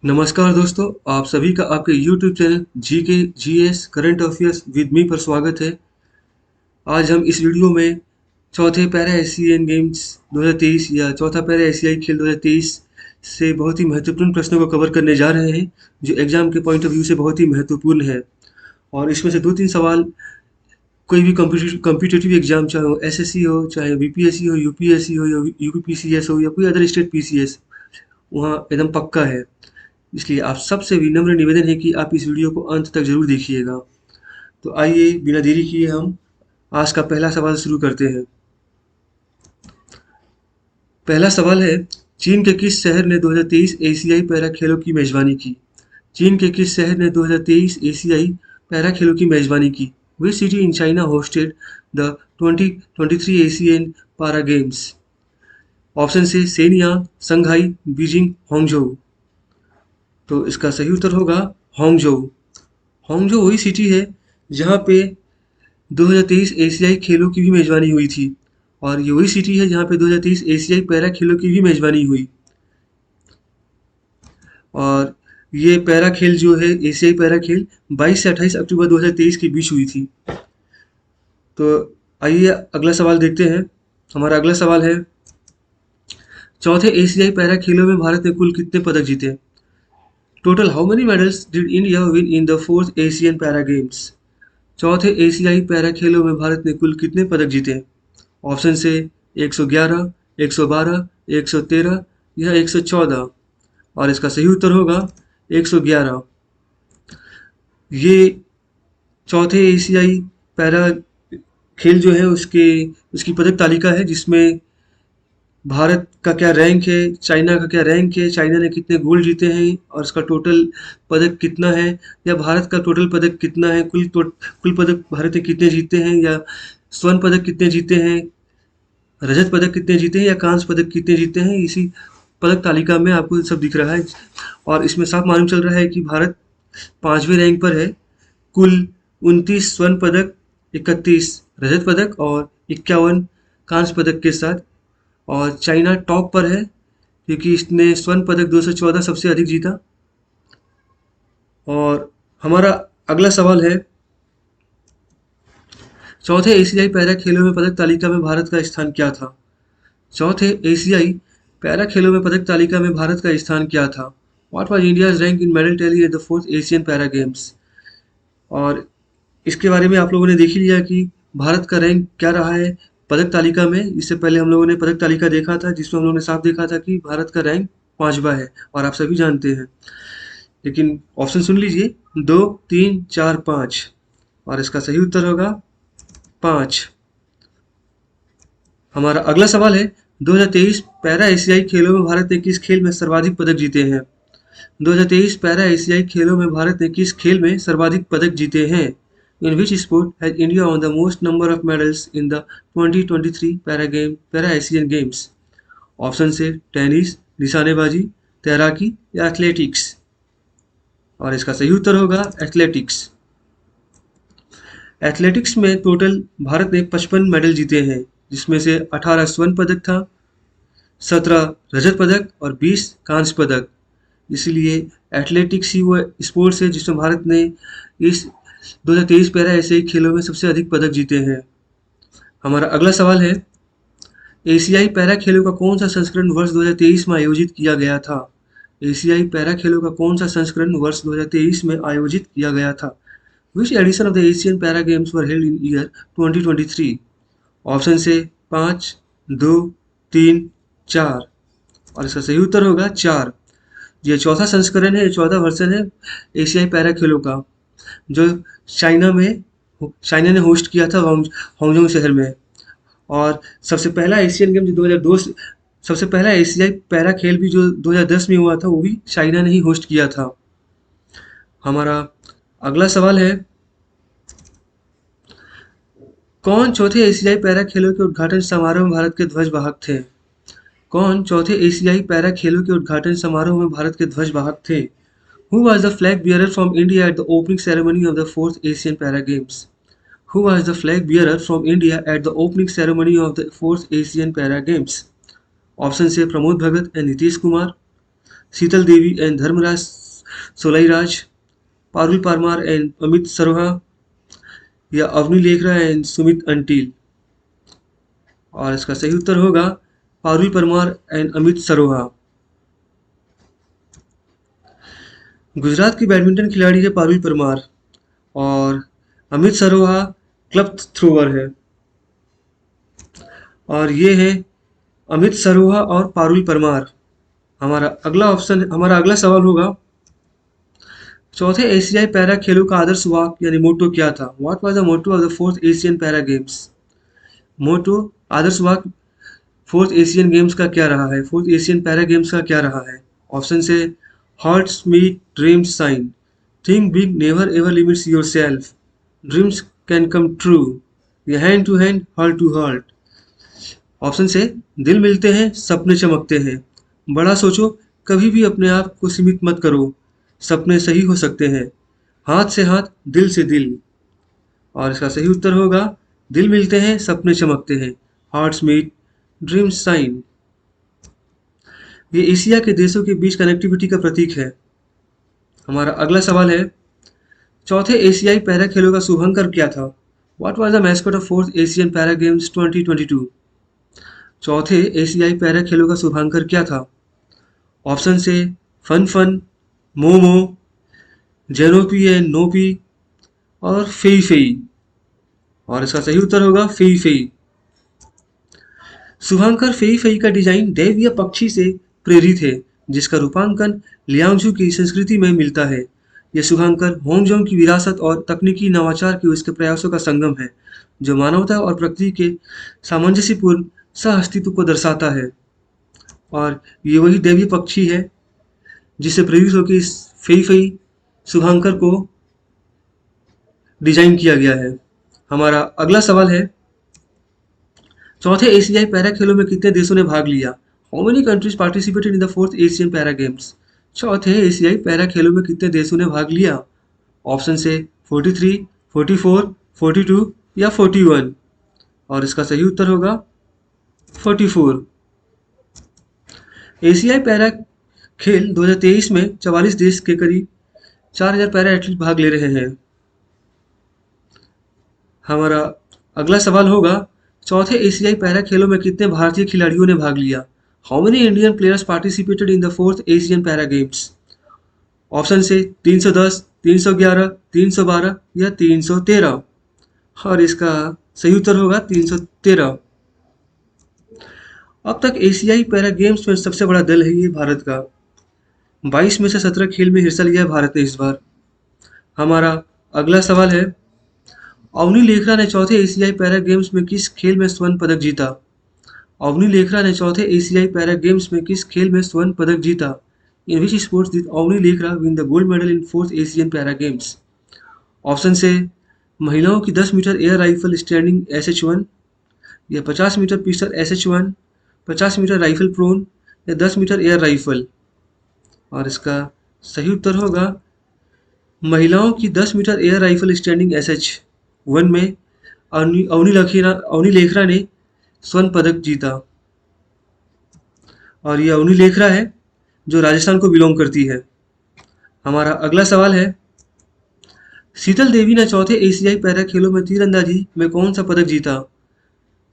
नमस्कार दोस्तों, आप सभी का आपके YouTube channel GK GS current affairs with me पर स्वागत है। आज हम इस वीडियो में चौथे पैरा एशियन गेम्स 2023 या चौथा पैरा एशियाई खेल 2023 से बहुत ही महत्वपूर्ण प्रश्नों को कवर करने जा रहे हैं, जो एग्जाम के पॉइंट ऑफ व्यू से बहुत ही महत्वपूर्ण है। और इसमें से 2-3 सवाल कोई भी कॉम्पिटिटिव एग्जाम, चाहे वो एसएससी हो, चाहे बीपीएससी हो, यूपीएससी हो या यूपीपीसीएस हो या कोई अदर स्टेट पीसीएस, वहाँ एकदम पक्का है। इसलिए आप सबसे विनम्र निवेदन है कि आप इस वीडियो को अंत तक ज़रूर देखिएगा। तो आइए बिना देरी किए हम आज का पहला सवाल शुरू करते हैं। पहला सवाल है, चीन के किस शहर ने 2023 एशियाई पैरा खेलों की मेजबानी की? चीन के किस शहर ने 2023 एशियाई पैरा खेलों की मेजबानी की? Which city in China hosted the 2023 Asian para games? Option से सेनिया, संघाई, बीजिंग, हांगझोउ। तो इसका सही उत्तर होगा हांगझोउ। हांगझोउ वही सिटी है जहाँ पे 2023 एशियाई खेलों की भी मेजबानी हुई थी, और ये वही सिटी है जहाँ पे 2023 एशियाई पैरा खेलों की भी मेजबानी हुई। और ये पैरा खेल जो है, एशियाई पैरा खेल 22 से 28 अक्टूबर 2023 के बीच हुई थी। तो आइए अगला सवाल देखते हैं। हमारा अगला सवाल है, चौथे एशियाई पैरा खेलों में भारत ने कुल कितने पदक जीते? Total how many medals did India win in the fourth Asian para Games? चौथे एशियाई पैरा खेलों में भारत ने कुल कितने पदक जीते? ऑप्शन से 111, 112, 113 या 114। और इसका सही उत्तर होगा 111। ये चौथे एशियाई पैरा खेल जो है उसकी पदक तालिका है, जिसमें भारत का क्या रैंक है, चाइना का क्या रैंक है, चाइना ने कितने गोल्ड जीते हैं और इसका टोटल पदक कितना है, या भारत का टोटल पदक कितना है, कुल पदक भारत ने कितने जीते हैं, या स्वर्ण पदक कितने जीते हैं, रजत पदक कितने जीते हैं, या कांस्य पदक कितने जीते हैं। इसी पदक तालिका में आपको सब दिख रहा है, और इसमें साफ मालूम चल रहा है कि भारत 5वें रैंक पर है, कुल 29 स्वर्ण पदक, 31 रजत पदक और 51 कांस्य पदक के साथ। और चाइना टॉप पर है, क्योंकि इसने स्वर्ण पदक 214 सबसे अधिक जीता। और हमारा अगला सवाल है, चौथे एशियाई पैरा खेलों में पदक तालिका में भारत का स्थान क्या था? चौथे एशियाई पैरा खेलों में पदक तालिका में भारत का स्थान क्या था? What was India's rank in medal tally eight the fourth Asian para games? और इसके बारे में आप लोगों ने देख ही लिया कि भारत का रैंक क्या रहा है पदक तालिका में। इससे पहले हम लोगों ने पदक तालिका देखा था, जिसमें हम लोगों ने साफ देखा था कि भारत का रैंक 5वां है, और आप सभी जानते हैं। लेकिन ऑप्शन सुन लीजिए, 2, 3, 4, 5, और इसका सही उत्तर होगा 5। हमारा अगला सवाल है, 2023 पैरा एशियाई खेलों में भारत ने किस खेल में सर्वाधिक पदक जीते हैं? 2023 पैरा एशियाई खेलों में भारत ने किस खेल में सर्वाधिक पदक जीते हैं? In which sport has India won the most number of medals in the 2023 para Asian games? Option से टेनिस, निशानेबाजी, तैराकी या एथलेटिक्स। और इसका सही उत्तर होगा एथलेटिक्स। एथलेटिक्स में टोटल भारत ने 55 मेडल जीते हैं, जिसमें से 18 स्वर्ण पदक था, 17 रजत पदक और 20 कांस्य पदक। इसलिए एथलेटिक्स ही वो स्पोर्ट्स है जिसमें भारत ने इस 2023 पैरा एशियाई खेलों में सबसे अधिक पदक जीते हैं। हमारा अगला सवाल है, एशियाई पैरा खेलों का कौन सा संस्करण वर्ष 2023 में आयोजित किया गया था? एशियाई पैरा खेलों का कौन सा संस्करण वर्ष 2023 में आयोजित किया गया था? Which edition of the Asian Para Games were held in year 2023? Option से 5, 2, 3, 4, और इसका सही उत्तर होगा 4। ये चौथा संस्करण है, 14 वर्जन है एशियाई पैरा खेलों का, जो चाइना ने होस्ट किया था हांगजोंग शहर में। और सबसे पहला एशियन गेम जो 2002 सबसे पहला एशियाई पैरा खेल भी जो 2010 में हुआ था, वो भी चाइना ने ही होस्ट किया था। हमारा अगला सवाल है, कौन चौथे एशियाई पैरा खेलों के उद्घाटन समारोह में भारत के ध्वज वाहक थे? कौन चौथे एशियाई पैरा खेलों के उद्घाटन समारोह में भारत के ध्वज वाहक थे? Who was the flag bearer from India at the opening ceremony of the fourth Asian Para Games? Who was the flag bearer from India at the opening ceremony of the fourth Asian Para Games? Option से प्रमोद भगत या नीतीश कुमार, शीतल देवी and Dharmaraj सोलाईराज, Parul Parmar and Amit Saroha, या Avani Lekhara and Sumit until. और इसका सही उत्तर होगा Parul Parmar and Amit Saroha. Gujarat की badminton खिलाड़ी है पारुल परमार और अमित सरोहा क्लब थ्रोअर है। और ये है अमित सरोहा और पारुल परमार। हमारा अगला सवाल होगा, चौथे एशियाई पैरा खेलों का आदर्श वाक्य यानी मोटो क्या था? What was the motto of the fourth Asian para games? Motto आदर्श वाक्य फोर्थ एशियन गेम्स का क्या रहा है? फोर्थ एशियन पैरा गेम्स का क्या रहा है? ऑप्शन से hearts meet dreams shine, think big never ever limits yourself, dreams can come true, या hand to hand heart to heart. Option से दिल मिलते हैं सपने चमकते हैं, बड़ा सोचो कभी भी अपने आप को सीमित मत करो, सपने सही हो सकते हैं, हाथ से हाथ दिल से दिल। और इसका सही उत्तर होगा दिल मिलते हैं सपने चमकते हैं, हार्ट्स मीट ड्रीम्स साइन। ये एशिया के देशों के बीच कनेक्टिविटी का प्रतीक है। हमारा अगला सवाल है, चौथे एशियाई पैरा खेलों का शुभंकर क्या था? What was the mascot of fourth Asian para Games 2022? चौथे एशियाई पैरा खेलों का शुभांकर क्या था? ऑप्शन से फन फन, मोमो, जेनोपी एंड नोपी, और फेई फेई। और इसका सही उत्तर होगा Fei Fei. Shubhankar Fei Fei का डिजाइन दैवीय पक्षी से प्रेरित है, जिसका रूपांकन लियांगजू की संस्कृति में मिलता है। यह शुभांकर होंगजोंग की विरासत और तकनीकी नवाचार के उसके प्रयासों का संगम है, जो मानवता और प्रकृति के सामंजस्यपूर्ण सह अस्तित्व को दर्शाता है। और ये वही दैवीय पक्षी है जिससे प्रेरित होकर इस फेई फेई शुभांकर को डिजाइन किया गया है। हमारा अगला सवाल है, चौथे एशियाई पैरा खेलों में कितने देशों ने भाग लिया? How many countries participated in the fourth Asian para Games? चौथे एशियाई पैरा खेलों में कितने देशों ने भाग लिया? ऑप्शन से 43, 44, 42 या 41। और इसका सही उत्तर होगा 44। एशियाई पैरा खेल 2023 में 44 देश के करीब 4000 पैरा एथलीट भाग ले रहे हैं। हमारा अगला सवाल होगा, चौथे एशियाई पैरा खेलों में कितने भारतीय खिलाड़ियों ने भाग लिया? How many Indian players participated in the fourth Asian para games? Option से 310, 311, 312 या 313। और इसका सही उत्तर होगा 313। अब तक एशियाई पैरा गेम्स में सबसे बड़ा दल है ये भारत का। 22 में से 17 खेल में हिस्सा लिया है भारत ने इस बार। हमारा अगला सवाल है, अवनी लेखरा ने चौथे एशियाई पैरा गेम्स में किस खेल में स्वर्ण पदक जीता? अवनी लेखरा ने चौथे एशियाई पैरा गेम्स में किस खेल में स्वर्ण पदक जीता? In which sports did Avani Lekhara win the gold medal in fourth Asian para games? Option से महिलाओं की 10 metre air rifle standing SH1, या 50 metre pistol SH1, 50 metre rifle prone, या 10 मीटर एयर राइफल। और इसका सही उत्तर होगा महिलाओं की 10 metre air rifle standing SH1 में अवनी लेखरा ने स्वर्ण पदक जीता। और ये अवनी लेखरा है जो राजस्थान को बिलोंग करती है। हमारा अगला सवाल है, शीतल देवी ने चौथे एशियाई पैरा खेलों में तीरंदाजी में कौन सा पदक जीता?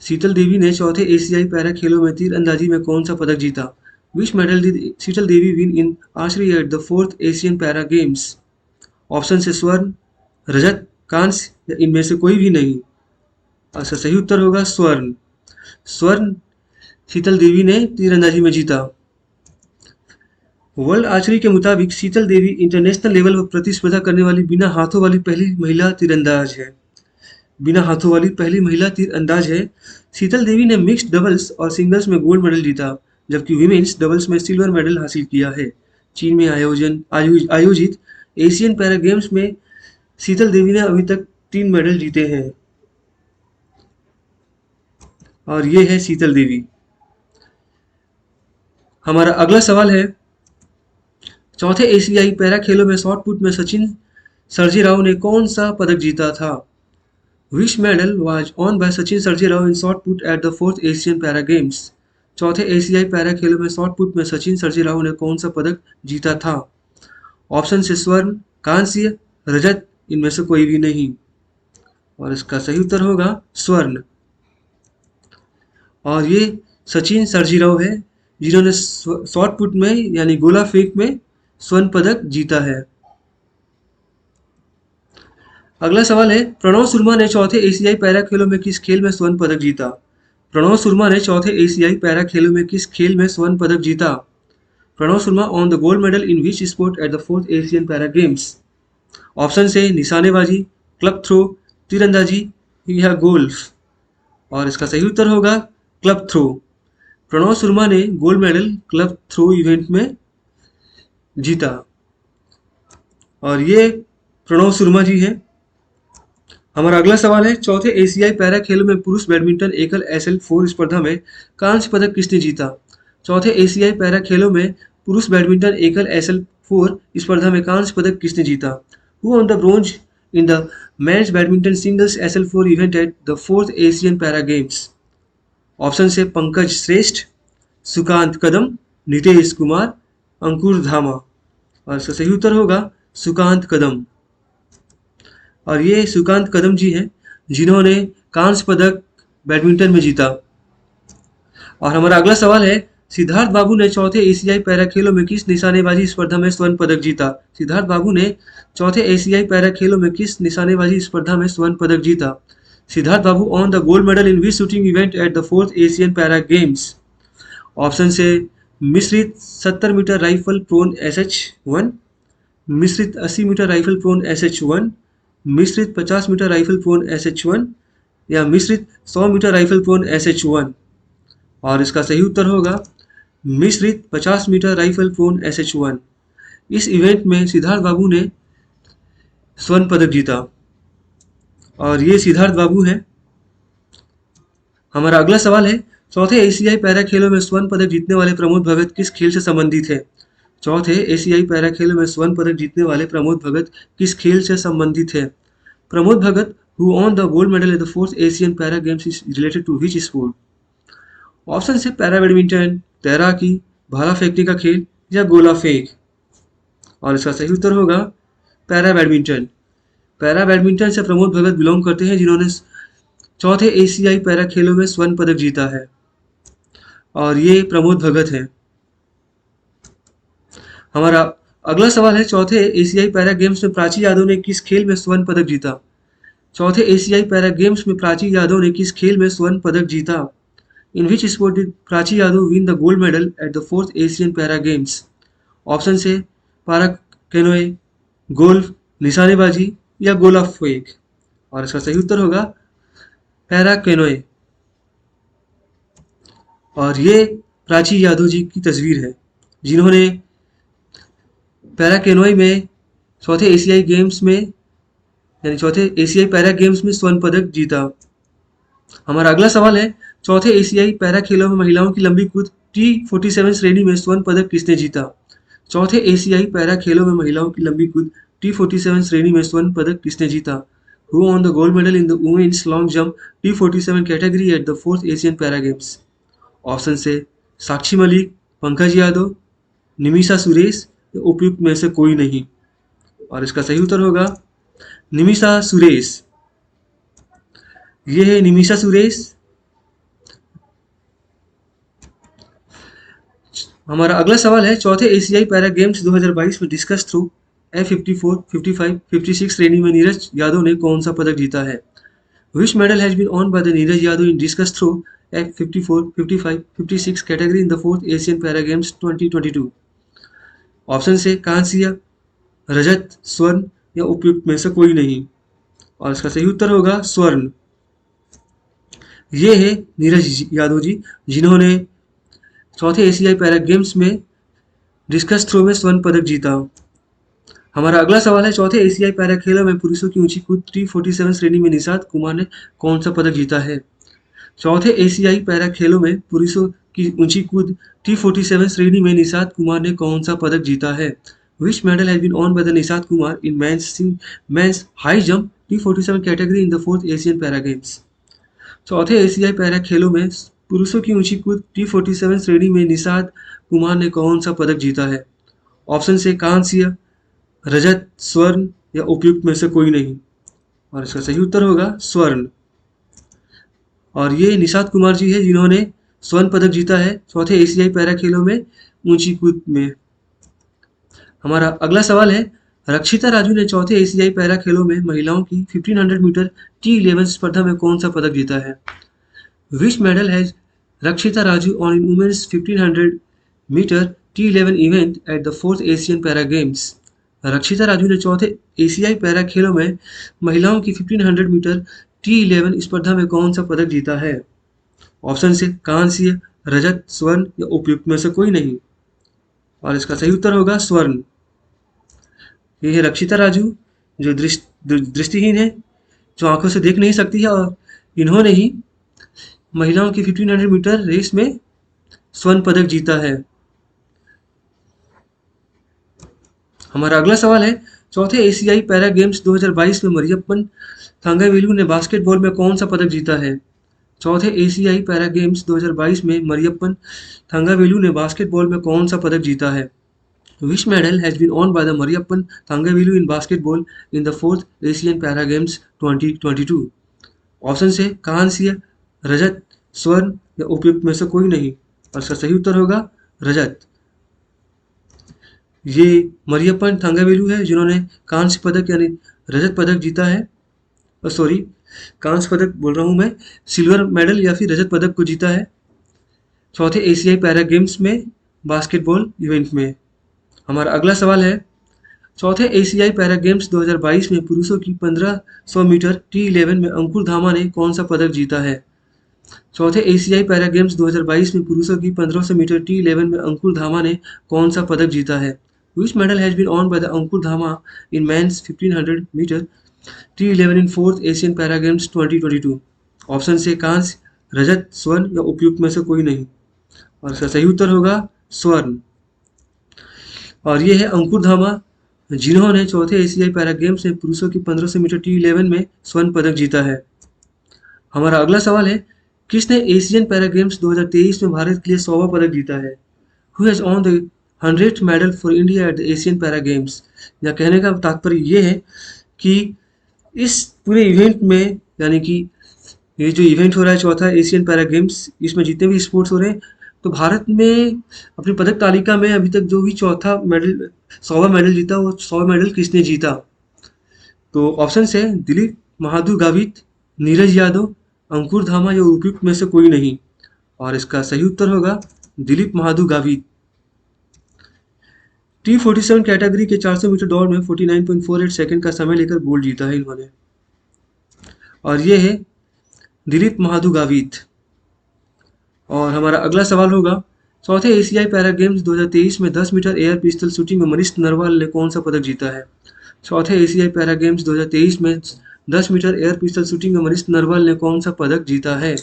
शीतल देवी ने चौथे एशियाई पैरा खेलों में तीरंदाजी में कौन सा पदक जीता? विच medal did Sheetal Devi win in archery eight the fourth Asian para games? Option से स्वर्ण, रजत, कांस्य या इनमें से कोई भी नहीं। अच्छा, सही उत्तर होगा स्वर्ण। स्वर्ण शीतल देवी ने तीरंदाजी में जीता। वर्ल्ड आर्चरी के मुताबिक शीतल देवी इंटरनेशनल लेवल पर प्रतिस्पर्धा करने वाली बिना हाथों वाली पहली महिला तीरंदाज है। बिना हाथों वाली पहली महिला तीरंदाज है। शीतल देवी ने मिक्स्ड डबल्स और सिंगल्स में गोल्ड मेडल जीता, जबकि विमेन्स डबल्स में सिल्वर मेडल हासिल किया है। चीन में आयोजित एशियन पैरा गेम्स में शीतल देवी ने अभी तक 3 मेडल जीते हैं। और ये है शीतल देवी। हमारा अगला सवाल है, चौथे एशियाई पैरा खेलों में शॉट पुट में सचिन सर्जेराव ने कौन सा पदक जीता था? Which medal was won by Sachin Sarjirao in shot put at the 4th Asian Para Games? चौथे एशियाई पैरा खेलों में शॉट पुट में सचिन सर्जीराव ने कौन सा पदक जीता था? ऑप्शन से स्वर्ण, कांस्य, रजत, इनमें से कोई भी नहीं। और इसका सही उत्तर होगा स्वर्ण। और ये सचिन सर्जीराव है जिन्होंने शॉट पुट में यानी गोला फेंक में स्वर्ण पदक जीता है। अगला सवाल है, प्रणव शर्मा ने चौथे एशियाई पैरा खेलों में किस खेल में स्वर्ण पदक जीता? प्रणव शर्मा ने चौथे एशियाई पैरा खेलों में किस खेल में स्वर्ण पदक जीता? Pranav Sharma won the gold medal in which sport at the fourth Asian para games? Option से निशानेबाजी, क्लब थ्रो, तीरंदाजी या गोल्फ। और इसका सही उत्तर होगा क्लब थ्रो। प्रणव शर्मा ने gold medal club throw event में जीता। और ये प्रणव शर्मा जी हैं। हमारा अगला सवाल है, चौथे एशियाई पैरा खेलों में पुरुष बैडमिंटन एकल SL4 स्पर्धा में कांस्य पदक किसने जीता? चौथे एशियाई पैरा खेलों में पुरुष बैडमिंटन एकल SL4 स्पर्धा में कांस्य पदक किसने जीता? Who won the bronze in the men's badminton singles SL4 event at the fourth Asian para games? Option से पंकज श्रेष्ठ, सुकांत कदम, नितेश कुमार, अंकुर धामा। और इसका सही उत्तर होगा सुकांत कदम। और ये सुकांत कदम जी हैं जिन्होंने कांस्य पदक बैडमिंटन में जीता। और हमारा अगला सवाल है, सिद्धार्थ बाबू ने चौथे एशियाई पैरा खेलों में किस निशानेबाजी स्पर्धा में स्वर्ण पदक जीता? सिद्धार्थ बाबू ने चौथे एशियाई पैरा खेलों में किस निशानेबाजी स्पर्धा में स्वर्ण पदक जीता? Siddharth Babu won the gold medal in which shooting event at the fourth Asian para games? Option से मिश्रित 70 मीटर राइफल प्रोन SH1, मिश्रित 80 मीटर राइफल प्रोन SH1, मिश्रित 50 मीटर राइफल प्रोन SH1 या मिश्रित 100 मीटर राइफल प्रोन SH1। और इसका सही उत्तर होगा मिश्रित 50 मीटर राइफल प्रोन SH1। इस इवेंट में सिद्धार्थ बाबू ने स्वर्ण पदक जीता। और ये सिद्धार्थ बाबू हैं। हमारा अगला सवाल है, चौथे एशियाई पैरा खेलों में स्वर्ण पदक जीतने वाले प्रमोद भगत किस खेल से संबंधित है? चौथे एशियाई पैरा खेलों में स्वर्ण पदक जीतने वाले प्रमोद भगत किस खेल से संबंधित है? Pramod Bhagat who won the gold medal at the fourth Asian para games is related to which sport? Option से पैरा बैडमिंटन, तैराकी, भाला फेंकने का खेल या गोला फेंक। और इसका सही उत्तर होगा पैरा बैडमिंटन। पैरा बैडमिंटन से प्रमोद भगत बिलोंग करते हैं जिन्होंने चौथे एशियाई पैरा खेलों में स्वर्ण पदक जीता है। और ये प्रमोद भगत हैं। हमारा अगला सवाल है, चौथे एशियाई पैरा गेम्स में प्राची यादव ने किस खेल में स्वर्ण पदक जीता? चौथे एशियाई पैरा गेम्स में प्राची यादव ने किस खेल में स्वर्ण पदक जीता? In which sport did Prachi Yadav win the gold medal at the fourth Asian para games? Option से पारा कैनोए, गोल्फ, निशानेबाजी या गोला फेंक। और इसका सही उत्तर होगा पैरा कैनोए। और ये प्राची यादव जी की तस्वीर है जिन्होंने पैरा कैनोए में चौथे एशियाई गेम्स में यानी चौथे एशियाई पैरा गेम्स में स्वर्ण पदक जीता। हमारा अगला सवाल है, चौथे एशियाई पैरा खेलों में महिलाओं की लंबी कूद T47 श्रेणी में स्वर्ण पदक किसने जीता? चौथे एशियाई पैरा खेलों में महिलाओं की लंबी कूद T47 श्रेणी में स्वर्ण पदक किसने जीता? Who won the gold medal in the women's long jump T47 category at the fourth Asian para games? Option से साक्षी मलिक, पंकज यादव, निमिषा सुरेश या उपयुक्त में से कोई नहीं। और इसका सही उत्तर होगा निमिषा सुरेश। ये है निमिषा सुरेश। हमारा अगला सवाल है, चौथे एशियाई पैरा गेम्स 2022 में डिस्कस थ्रो F54, 55, 56 श्रेणी में नीरज यादव ने कौन सा पदक जीता है? Which medal has been won by the Neeraj Yadav in discus throw F54, 55, 56 category in the fourth Asian para Games 2022? Option से कांस्य, रजत, स्वर्ण या उपयुक्त में से कोई नहीं। और इसका सही उत्तर होगा स्वर्ण। ये है नीरज यादव जी जिन्होंने चौथे एशियाई पैरा गेम्स में डिस्कस थ्रो में स्वर्ण पदक जीता। हमारा अगला सवाल है, चौथे एशियाई पैरा खेलों में पुरुषों की ऊंची कूद T47 श्रेणी में निषाद कुमार ने कौन सा पदक जीता है? चौथे एशियाई पैरा खेलों में पुरुषों की ऊंची कूद T47 श्रेणी में निषाद कुमार ने कौन सा पदक जीता है? Which medal has been won by the Nishad Kumar in men's high jump T47 category in the fourth Asian para Games? चौथे एशियाई पैरा खेलों में पुरुषों की ऊंची कूद T47 श्रेणी में निषाद कुमार ने कौन सा पदक जीता है? ऑप्शन से कांस्य, रजत, स्वर्ण या उपयुक्त में से कोई नहीं। और इसका सही उत्तर होगा स्वर्ण। और ये निषाद कुमार जी है जिन्होंने स्वर्ण पदक जीता है चौथे एशियाई पैरा खेलों में ऊंची कूद में। हमारा अगला सवाल है, रक्षिता राजू ने चौथे एशियाई पैरा खेलों में महिलाओं की 1500 मीटर T11 स्पर्धा में कौन सा पदक जीता है? Which medal has Rakshita Raju won in women's 1500 metre T11 event at the 4th Asian para Games? Rakshita Raju ने चौथे एशियाई पैरा खेलों में महिलाओं की 1500 मीटर T11 स्पर्धा में कौन सा पदक जीता है? ऑप्शन से कांस्य, रजत, स्वर्ण या उपयुक्त में से कोई नहीं। और इसका सही उत्तर होगा स्वर्ण। ये है रक्षिता राजू जो दृष्टिहीन है, जो आंखों से देख नहीं सकती है, और इन्होंने ही महिलाओं की 1500 मीटर रेस में स्वर्ण पदक जीता है। हमारा अगला सवाल है, चौथे एशियाई पैरा गेम्स 2022 में मरियप्पन थंगावेलु ने बास्केटबॉल में कौन सा पदक जीता है? चौथे एशियाई पैरा गेम्स 2022 में मरियप्पन थंगावेलु ने बास्केटबॉल में कौन सा पदक जीता है? Which medal has been won by the Mariappan Thangavelu in basketball in the 4th Asian Para Games 2022? Option से कांस्य, रजत, स्वर्ण या उपयुक्त में से कोई नहीं। और इसका सही उत्तर होगा रजत। ये मरियप्पन थंगावेलु है जिन्होंने कांस्य पदक यानी रजत पदक जीता है। सॉरी, कांस्य पदक बोल रहा हूँ मैं, सिल्वर मेडल या फिर रजत पदक को जीता है चौथे एशियाई पैरा गेम्स में बास्केटबॉल इवेंट में। हमारा अगला सवाल है, चौथे एशियाई पैरा गेम्स 2022 में पुरुषों की 1500 मीटर T11 में अंकुर धामा ने कौन सा पदक जीता है? चौथे एशियाई पैरा गेम्स 2022 में पुरुषों की 1500 मीटर T11 में अंकुर धामा ने कौन सा पदक जीता है? Which medal has been won by the Ankur Dhama in men's 1500 meter T11 in 4th Asian Para Games 2022? Option से कांस्य, रजत, स्वर्ण या उपयुक्त में से कोई नहीं। और इसका सही उत्तर होगा स्वर्ण। और ये है अंकुर धामा जिन्होंने चौथे एशियाई पैरा गेम्स में पुरुषों की 1500 मीटर T11 में स्वर्ण पदक जीता है। हमारा अगला सवाल है, किसने एशियन पैरा गेम्स 2023 में भारत के लिए 100वां पदक जीता है? Who has on the 100th medal for India at the Asian para games? या कहने का तात्पर्य ये है कि इस पूरे इवेंट में, यानी कि ये जो इवेंट हो रहा है चौथा एशियन पैरा गेम्स, इसमें जितने भी स्पोर्ट्स हो रहे हैं, तो भारत में अपनी पदक तालिका में अभी तक जो भी चौथा मेडल 100वां मेडल जीता, वो 100 मेडल किसने जीता? तो ऑप्शन है दिलीप महादुर गावित, नीरज यादव, अंकुर धामा या उपयुक्त में से कोई नहीं। और इसका सही उत्तर होगा दिलीप महादुर गावित। T47 कैटेगरी के 400 मीटर दौड़ में 49.48 सेकंड का समय लेकर गोल्ड जीता है इन्होंने। और ये है दिलीप महादुर गावित। और हमारा अगला सवाल होगा, चौथे एशियाई पैरा गेम्स 2023 में 10 मीटर एयर पिस्टल शूटिंग में मनीष नरवाल ने कौन सा पदक जीता है? चौथे एशियाई पैरा गेम्स 2023 में 10 मीटर एयर पिस्टल शूटिंग में मनीष नरवाल ने कौन सा पदक जीता है?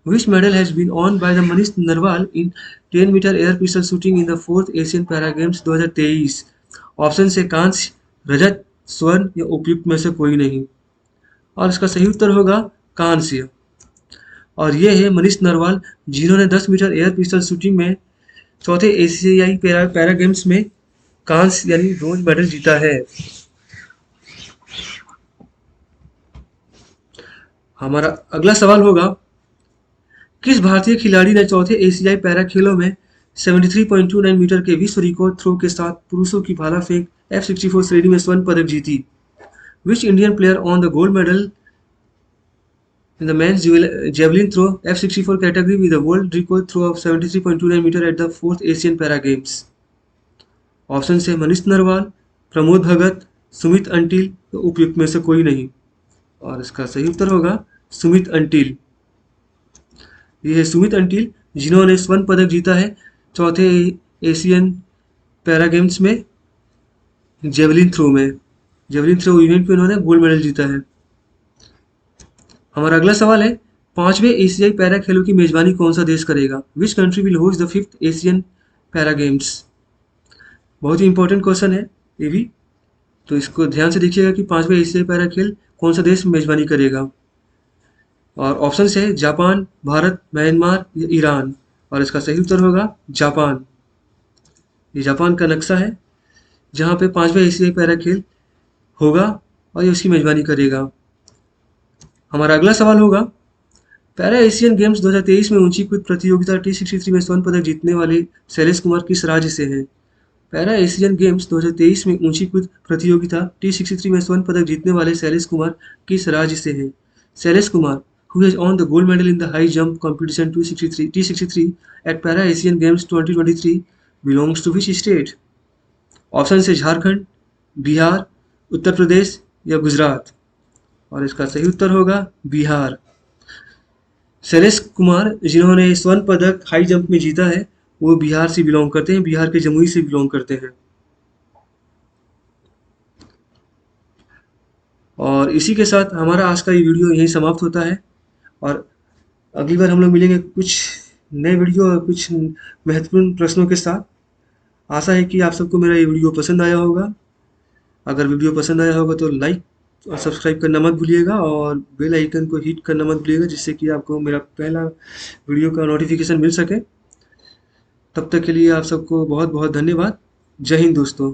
Which medal has been won by the Manish Narwal in 10 metre air pistol shooting in the 4th Asian para Games 2023? Option से कांस्य, रजत, स्वर्ण या उपयुक्त में से कोई नहीं। और इसका सही उत्तर होगा कांस्य। और ये है मनीष नरवाल जिन्होंने 10 मीटर एयर पिस्टल शूटिंग में चौथे एशियाई पैरा गेम्स में कांस्य यानी ब्रोंज मेडल जीता है। हमारा अगला सवाल होगा, किस भारतीय खिलाड़ी ने चौथे एशियाई पैरा खेलों में 73.29 मीटर के विश्व रिकॉर्ड थ्रो के साथ पुरुषों की भाला फेंक F64 श्रेणी में स्वर्ण पदक जीती? Which Indian player on the gold medal in the men's javelin throw F64 category with a world record throw of 73.29 meter at the 4th Asian Para Games? Option से मनीष नरवाल, प्रमोद भगत, सुमित अंटिल, तो उपयुक्त में से कोई नहीं। और इसका सही उत्तर होगा सुमित अंटिल। ये है सुमित अंटिल जिन्होंने स्वर्ण पदक जीता है चौथे एशियन पैरा गेम्स में जेवलिन थ्रो इवेंट में उन्होंने गोल्ड मेडल जीता है। हमारा अगला सवाल है, पांचवें एशियाई पैरा खेलों की मेजबानी कौन सा देश करेगा? Which country will host the 5th Asian para games? बहुत ही इंपॉर्टेंट क्वेश्चन है ये भी, तो इसको ध्यान से देखिएगा कि पांचवें एशियाई पैरा खेल कौन सा देश मेजबानी करेगा। और ऑप्शन है जापान, भारत, म्यांमार या ईरान। और इसका सही उत्तर होगा जापान। ये जापान का नक्शा है जहाँ पे 5वां एशियाई पैरा खेल होगा और ये उसकी मेजबानी करेगा। हमारा अगला सवाल होगा, पैरा एशियन गेम्स 2023 में ऊंची कूद प्रतियोगिता T63 में स्वर्ण पदक जीतने वाले शैलेश कुमार किस राज्य से हैं? पैरा एशियन गेम्स 2023 में ऊंची कूद प्रतियोगिता T63 में स्वर्ण पदक जीतने वाले शैलेश कुमार किस राज्य से हैं? Shailesh Kumar, who has won the gold medal in the high jump competition T63 at Para Asian Games 2023, belongs to which state? Option है झारखंड, बिहार, उत्तर प्रदेश या गुजरात। और इसका सही उत्तर होगा बिहार। शैलेश कुमार जिन्होंने स्वर्ण पदक हाई जंप में जीता है वो बिहार से बिलोंग करते हैं, बिहार के जमुई से बिलोंग करते हैं। और इसी के साथ हमारा आज का ये वीडियो यहीं समाप्त होता है। और अगली बार हम लोग मिलेंगे कुछ नए वीडियो और कुछ महत्वपूर्ण प्रश्नों के साथ। आशा है कि आप सबको मेरा ये वीडियो पसंद आया होगा। अगर वीडियो पसंद आया होगा तो लाइक और सब्सक्राइब करना मत भूलिएगा और बेल आइकन को हिट करना मत भूलिएगा, जिससे कि आपको मेरा पहला वीडियो का नोटिफिकेशन मिल सके। तब तक के लिए आप सबको बहुत बहुत धन्यवाद। जय हिंद दोस्तों।